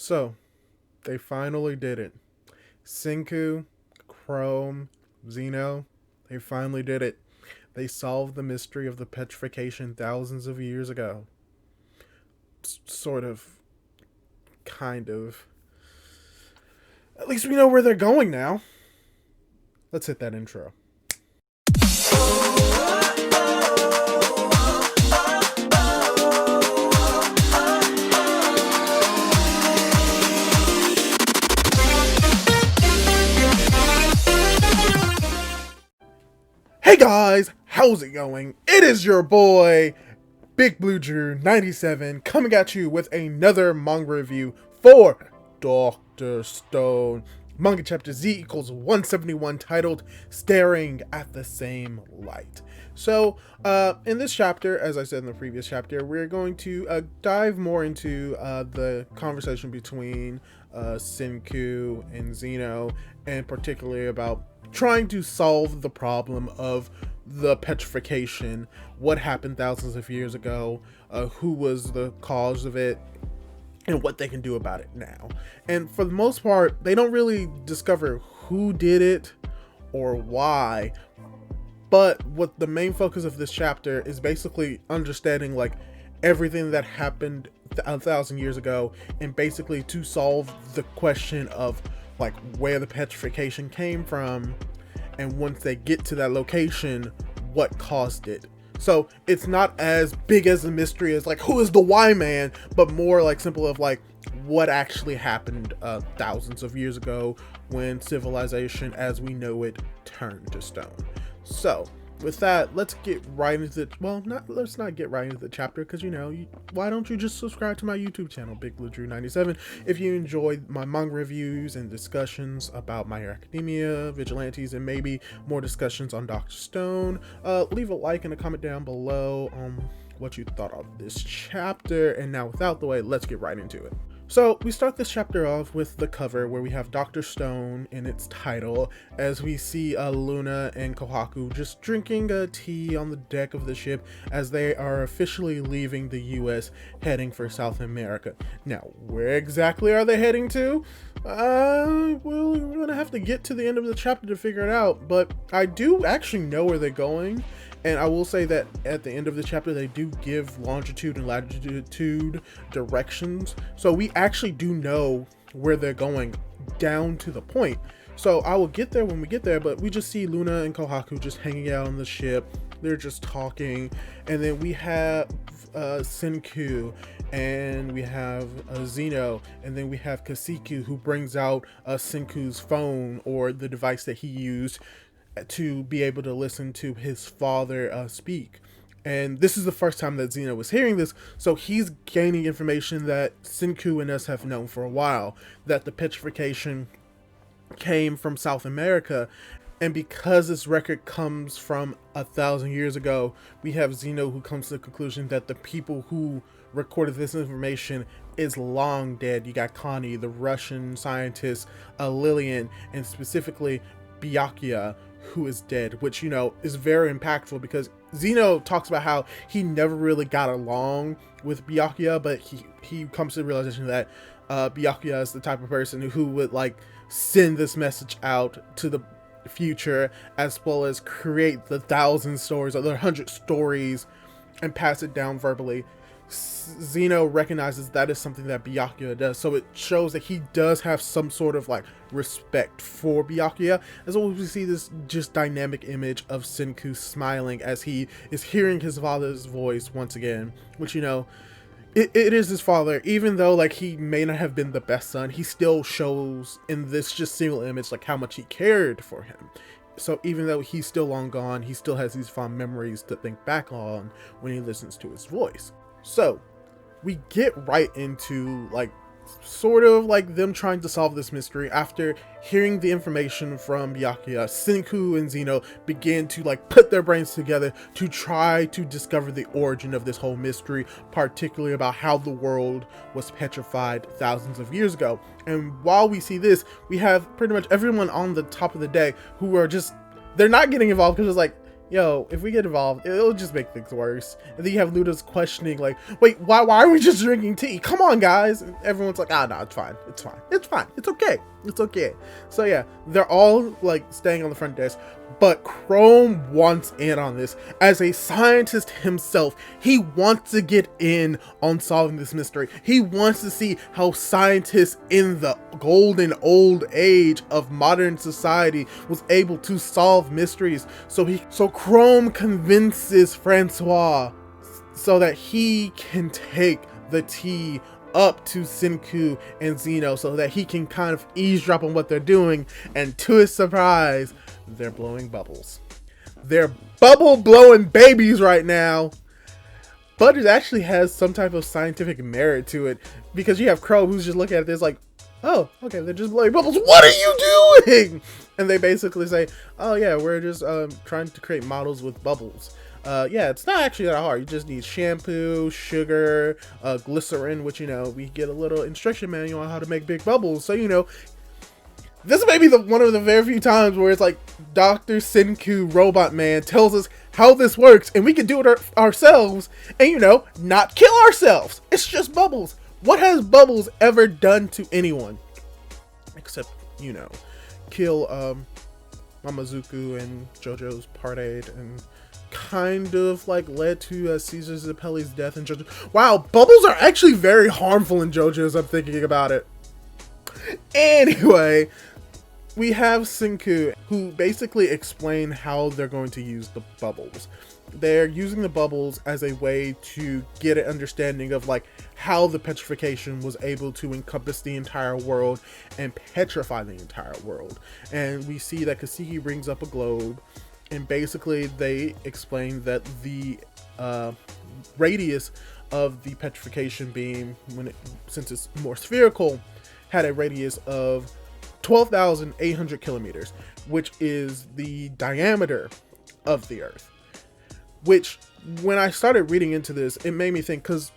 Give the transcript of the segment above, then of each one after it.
So, they finally did it. Senku, Chrome, Xeno, they finally did it. They solved the mystery of the petrification thousands of years ago. Sort of. Kind of. At least we know where they're going now. Let's hit that intro. Hey guys, how's it going? It is your boy, Big Blue Drew 97, coming at you with another manga review for Dr. Stone. Manga chapter Z equals 171, titled Staring at the Same Light. So, in this chapter, as I said in the previous chapter, we're going to dive more into the conversation between Senku and Xeno, and particularly about trying to solve the problem of the petrification, what happened thousands of years ago, who was the cause of it, and what they can do about it now. And for the most part, they don't really discover who did it or why, but what the main focus of this chapter is basically understanding like everything that happened 1,000 years ago, and basically to solve the question of like where the petrification came from, and once they get to that location, what caused it. So it's not as big as a mystery as like who is the Y man, but more like simple of like what actually happened thousands of years ago when civilization as we know it turned to stone. So with that, let's get right into the, let's not get right into the chapter, because why don't you just subscribe to my YouTube channel, Big Blue Drew 97, if you enjoy my manga reviews and discussions about My Hero Academia, Vigilantes, and maybe more discussions on Dr. Stone. Leave a like and a comment down below on what you thought of this chapter. And now, without the way, let's get right into it. So we start this chapter off with the cover where we have Dr. Stone in its title, as we see Luna and Kohaku just drinking tea on the deck of the ship as they are officially leaving the US, heading for South America. Now, where exactly are they heading to? Well, we're gonna have to get to the end of the chapter to figure it out, but I do actually know where they're going. And I will say that at the end of the chapter, they do give longitude and latitude directions. So we actually do know where they're going down to the point. So I will get there when we get there, but we just see Luna and Kohaku just hanging out on the ship. They're just talking. And then we have Senku, and we have Xeno, and then we have Kasiku, who brings out Senku's phone, or the device that he used to be able to listen to his father speak. And this is the first time that Xeno was hearing this, so he's gaining information that Senku and us have known for a while, that the petrification came from South America. And because this record comes from 1,000 years ago, we have Xeno who comes to the conclusion that the people who recorded this information is long dead. You got Connie, the Russian scientist, Lillian, and specifically Byakuya, who is dead, which is very impactful, because Xeno talks about how he never really got along with Byakuya, but he comes to the realization that Byakuya is the type of person who would like send this message out to the future, as well as create the 1,000 stories or the 100 stories and pass it down verbally. Xeno recognizes that is something that Byakuya does, so it shows that he does have some sort of like respect for Byakuya, as well as we see this just dynamic image of Senku smiling as he is hearing his father's voice once again, which it is his father. Even though like he may not have been the best son, he still shows in this just single image like how much he cared for him. So even though he's still long gone, he still has these fond memories to think back on when he listens to his voice. So we get right into like sort of like them trying to solve this mystery. After hearing the information from Byakuya, Senku and Xeno begin to like put their brains together to try to discover the origin of this whole mystery, particularly about how the world was petrified thousands of years ago. And while we see this, we have pretty much everyone on the top of the deck who are just, they're not getting involved because it's like, yo, if we get involved, it'll just make things worse. And then you have Luda's questioning, like, wait, why are we just drinking tea? Come on, guys. And everyone's like, no, it's fine. It's fine. It's fine. It's okay. It's okay. So yeah, they're all like staying on the front desk, but Chrome wants in on this. As a scientist himself, he wants to get in on solving this mystery. He wants to see how scientists in the golden old age of modern society was able to solve mysteries. So Chrome convinces Francois so that he can take the tea up to Senku and Zeno so that he can kind of eavesdrop on what they're doing, and to his surprise, they're blowing bubbles. They're bubble blowing babies right now. But it actually has some type of scientific merit to it, because you have Crow who's just looking at this like, oh, okay, they're just blowing bubbles. What are you doing? And they basically say, oh yeah, we're just trying to create models with bubbles. Yeah, it's not actually that hard. You just need shampoo, sugar, glycerin, which, we get a little instruction manual on how to make big bubbles. So, this may be one of the very few times where it's like Dr. Senku Robot Man tells us how this works, and we can do it ourselves and, not kill ourselves. It's just bubbles. What has bubbles ever done to anyone? Except, kill Mamazuku and JoJo's Part 8 and kind of like led to Caesar Zappelli's death in JoJo. Wow, bubbles are actually very harmful in JoJo's, I'm thinking about it. Anyway, we have Senku, who basically explain how they're going to use the bubbles. They're using the bubbles as a way to get an understanding of like how the petrification was able to encompass the entire world and petrify the entire world. And we see that Kaseki brings up a globe, and basically they explain that the radius of the petrification beam, since it's more spherical, had a radius of 12,800 kilometers, which is the diameter of the Earth. Which, when I started reading into this, it made me think, because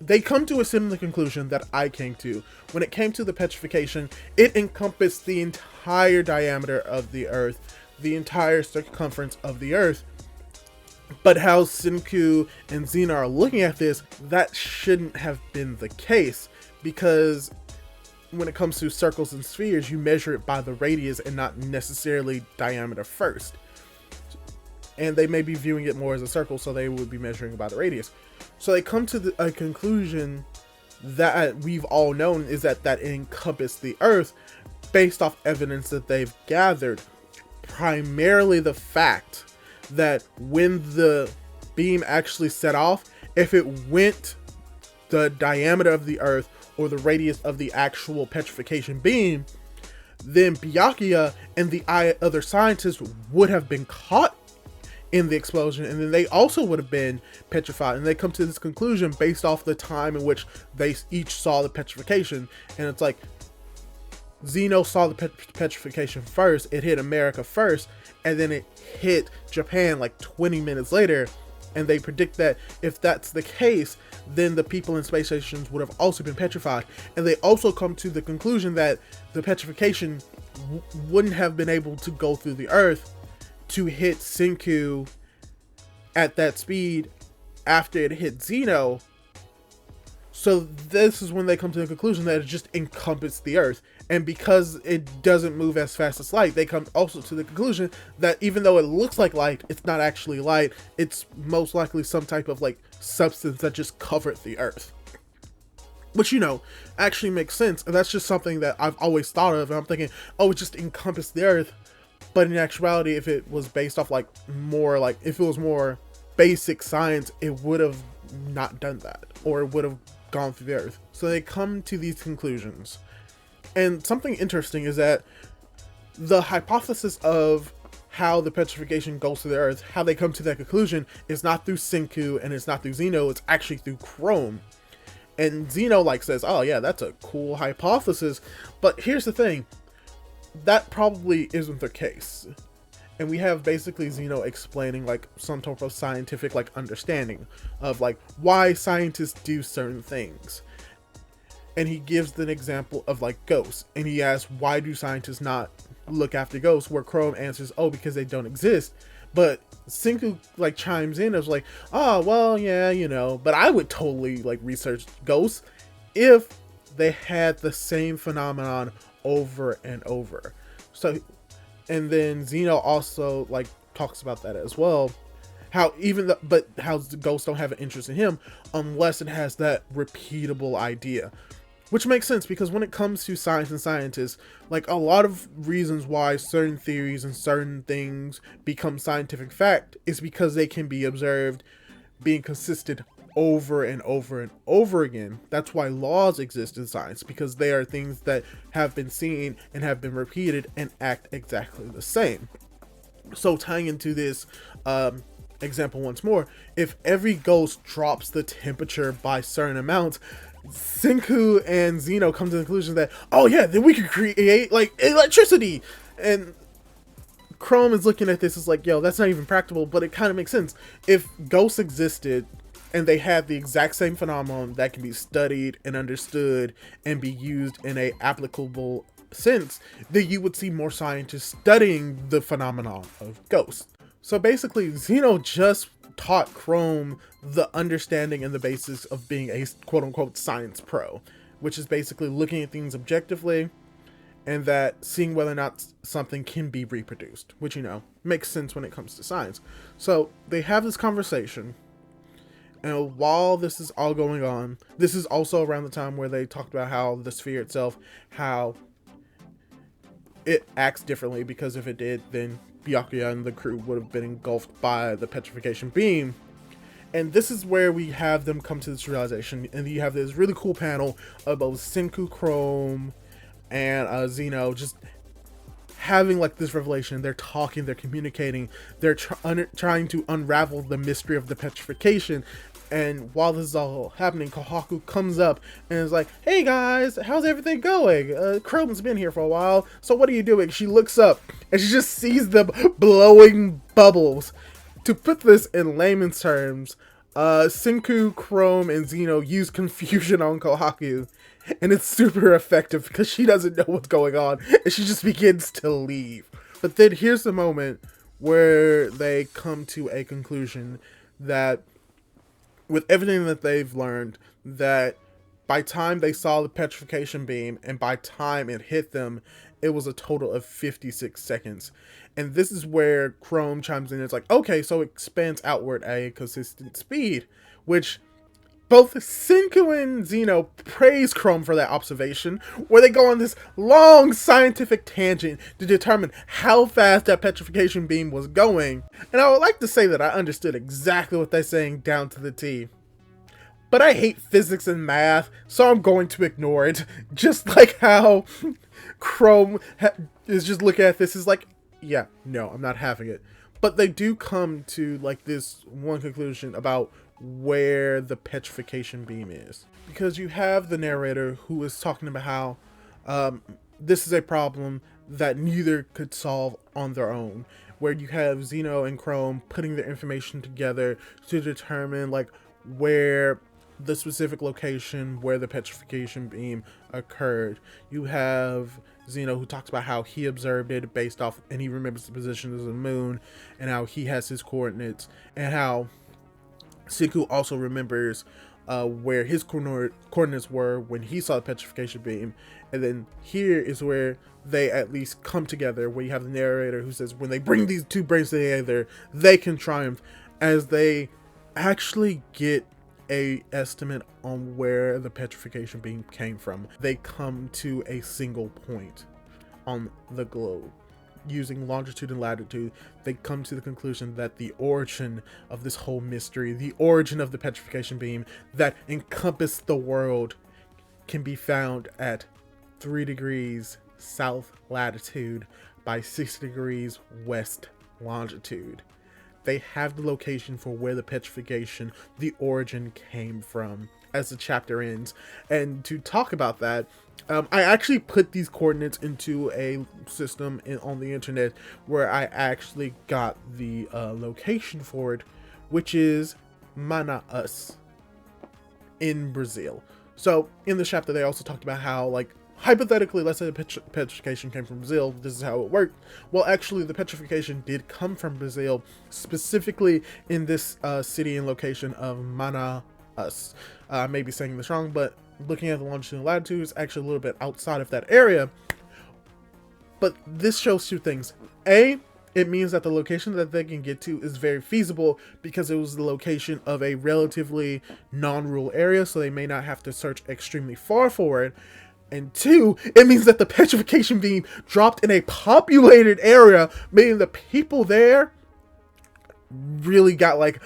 they come to a similar conclusion that I came to. When it came to the petrification, it encompassed the entire diameter of the Earth, the entire circumference of the Earth. But how Senku and Zeno are looking at this, that shouldn't have been the case, because when it comes to circles and spheres, you measure it by the radius and not necessarily diameter first. And they may be viewing it more as a circle, so they would be measuring by the radius. So they come to a conclusion that we've all known, is that encompassed the Earth based off evidence that they've gathered. Primarily the fact that when the beam actually set off, if it went the diameter of the Earth or the radius of the actual petrification beam, then Byakuya and the other scientists would have been caught in the explosion, and then they also would have been petrified. And they come to this conclusion based off the time in which they each saw the petrification. And it's like, Zeno saw the petrification first, it hit America first, and then it hit Japan like 20 minutes later. And they predict that if that's the case, then the people in space stations would have also been petrified. And they also come to the conclusion that the petrification wouldn't have been able to go through the Earth to hit Senku at that speed after it hit Zeno. So this is when they come to the conclusion that it just encompassed the Earth. And because it doesn't move as fast as light, they come also to the conclusion that even though it looks like light, it's not actually light. It's most likely some type of like substance that just covered the Earth. Which, actually makes sense. And that's just something that I've always thought of. And I'm thinking, oh, it just encompassed the Earth. But in actuality, if it was based off if it was more basic science, it would have not done that. Or it would have gone through the Earth. So they come to these conclusions. And something interesting is that the hypothesis of how the petrification goes to the Earth, how they come to that conclusion, is not through Senku and it's not through Zeno, it's actually through Chrome. And Zeno says, oh yeah, that's a cool hypothesis. But here's the thing, that probably isn't the case. And we have basically Zeno explaining some type of scientific understanding of why scientists do certain things. And he gives an example of ghosts, and he asks, why do scientists not look after ghosts? Where Chrome answers, oh, because they don't exist. But Senku like chimes in as like, oh well, yeah, you know, but I would totally like research ghosts if they had the same phenomenon over and over. So, and then Zeno also like talks about that as well. How but how the ghosts don't have an interest in him unless it has that repeatable idea. Which makes sense because when it comes to science and scientists, like a lot of reasons why certain theories and certain things become scientific fact is because they can be observed being consistent over and over and over again. That's why laws exist in science, because they are things that have been seen and have been repeated and act exactly the same. So tying into this example once more, if every ghost drops the temperature by certain amounts, Senku and Zeno come to the conclusion that, oh yeah, then we could create like electricity. And Chrome is looking at this as like, yo, that's not even practical, but it kind of makes sense. If ghosts existed and they had the exact same phenomenon that can be studied and understood and be used in a applicable sense, then you would see more scientists studying the phenomenon of ghosts. So basically, Zeno just taught Chrome the understanding and the basis of being a quote-unquote science pro, which is basically looking at things objectively and that seeing whether or not something can be reproduced, which, you know, makes sense when it comes to science. So they have this conversation, and while this is all going on, this is also around the time where they talked about how the sphere itself, how it acts differently, because if it did, then Byakuya and the crew would have been engulfed by the petrification beam. And this is where we have them come to this realization, and you have this really cool panel of both Senku, Chrome, and Zeno just having like this revelation. They're talking, they're communicating, they're trying to unravel the mystery of the petrification. And while this is all happening, Kohaku comes up and is like, hey guys, how's everything going? Chrome's been here for a while, so what are you doing? She looks up and she just sees them blowing bubbles. To put this in layman's terms, Senku, Chrome, and Zeno use confusion on Kohaku, and it's super effective because she doesn't know what's going on and she just begins to leave. But then here's the moment where they come to a conclusion that with everything that they've learned, that by time they saw the petrification beam and by time it hit them, it was a total of 56 seconds. And this is where Chrome chimes in. It's like, okay, so it expands outward at a consistent speed, which both Senku and Zeno praise Chrome for that observation, where they go on this long scientific tangent to determine how fast that petrification beam was going. And I would like to say that I understood exactly what they're saying down to the T. But I hate physics and math, so I'm going to ignore it. Just like how Chrome is just looking at this is like, yeah, no, I'm not having it. But they do come to like this one conclusion about where the petrification beam is, because you have the narrator who is talking about how this is a problem that neither could solve on their own, where you have Zeno and Chrome putting their information together to determine like where the specific location where the petrification beam occurred. You have Zeno who talks about how he observed it based off, and he remembers the position of the moon and how he has his coordinates, and how Senku also remembers where his coordinates were when he saw the petrification beam. And then here is where they at least come together, where you have the narrator who says when they bring these two brains together, they can triumph, as they actually get a estimate on where the petrification beam came from. They come to a single point on the globe. Using longitude and latitude, they come to the conclusion that the origin of this whole mystery, the origin of the petrification beam that encompassed the world, can be found at 3 degrees south latitude by 6 degrees west longitude. They have the location for where the petrification, the origin, came from as the chapter ends. And to talk about that, I actually put these coordinates into a system on the internet where I actually got the location for it, which is Manaus in Brazil. So in the chapter, they also talked about how like hypothetically, let's say the petrification came from Brazil. This is how it worked. Well, actually, the petrification did come from Brazil, specifically in this city and location of Manaus. I may be saying this wrong, but looking at the longitude and latitude, it's actually a little bit outside of that area. But this shows two things. A, it means that the location that they can get to is very feasible because it was the location of a relatively non-rural area, so they may not have to search extremely far for it. And two, it means that the petrification beam dropped in a populated area, meaning the people there really got like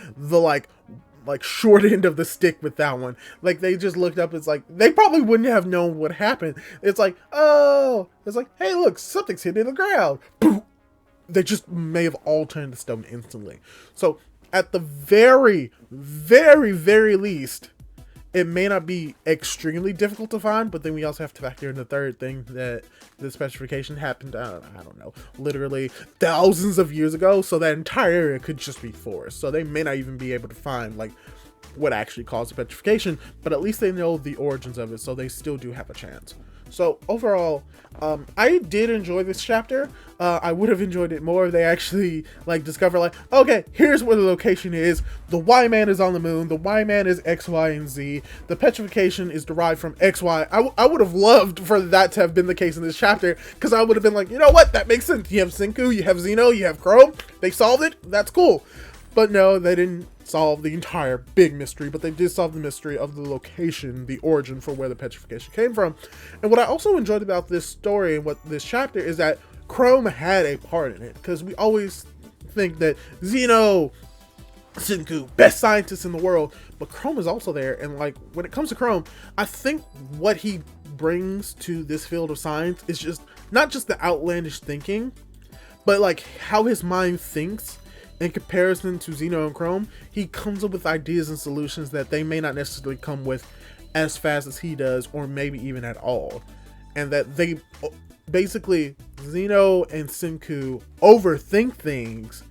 the short end of the stick with that one. Like, they just looked up, it's like, they probably wouldn't have known what happened. It's like, oh, it's like, hey, look, something's hitting the ground. Boom. They just may have all turned to stone instantly. So, at the very, very, very least, it may not be extremely difficult to find, but then we also have to factor in the third thing, that the specification happened, I don't know, literally thousands of years ago, so that entire area could just be forest. So they may not even be able to find, like, what actually caused the petrification, but at least they know the origins of it, so they still do have a chance. So overall, I did enjoy this chapter. I would have enjoyed it more if they actually like discover, like, okay, here's where the location is. The Y-Man is on the moon. The Y-Man is X, Y, and Z. The petrification is derived from X, Y. I would have loved for that to have been the case in this chapter, because I would have been like, you know what, that makes sense. You have Senku, you have Zeno, you have Chrome. They solved it. That's cool. But no, they didn't solve the entire big mystery, but they did solve the mystery of the location, the origin for where the petrification came from. And what I also enjoyed about this story and what this chapter is that Chrome had a part in it, because we always think that Zeno, Senku, best scientist in the world, but Chrome is also there. And like, when it comes to Chrome, I think what he brings to this field of science is just not just the outlandish thinking, but like how his mind thinks. In comparison to Zeno and Chrome, he comes up with ideas and solutions that they may not necessarily come with as fast as he does, or maybe even at all. And that they basically, Zeno and Senku overthink things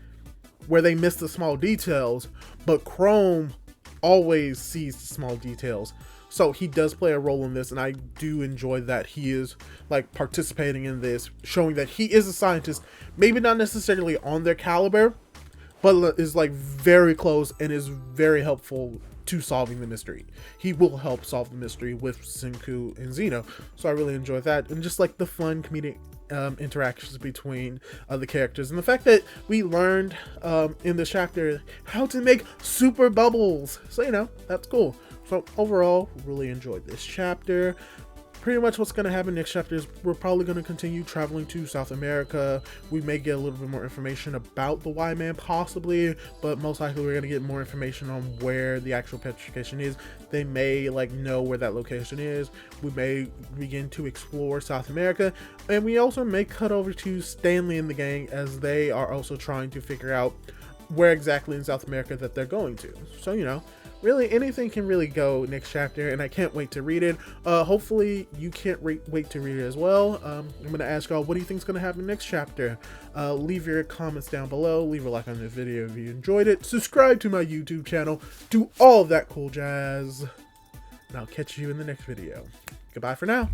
where they miss the small details, but Chrome always sees the small details. So he does play a role in this, and I do enjoy that he is like participating in this, showing that he is a scientist, maybe not necessarily on their caliber, but is like very close and is very helpful to solving the mystery. He will help solve the mystery with Senku and Zeno. So I really enjoy that, and just like the fun comedic interactions between the characters, and the fact that we learned in the chapter how to make super bubbles. So, you know, that's cool. So overall, really enjoyed this chapter. Pretty much what's going to happen next chapter is we're probably going to continue traveling to South America. We may get a little bit more information about the Y-Man possibly, but most likely we're going to get more information on where the actual petrification is. They may like know where that location is. We may begin to explore South America, and we also may cut over to Stanley and the gang as they are also trying to figure out where exactly in South America that they're going to. So, you know, really anything can really go next chapter, and I can't wait to read it. Hopefully you can't wait to read it as well. I'm going to ask y'all, what do you think is going to happen next chapter? Leave your comments down below. Leave a like on this video if you enjoyed it. Subscribe to my YouTube channel. Do all of that cool jazz. And I'll catch you in the next video. Goodbye for now.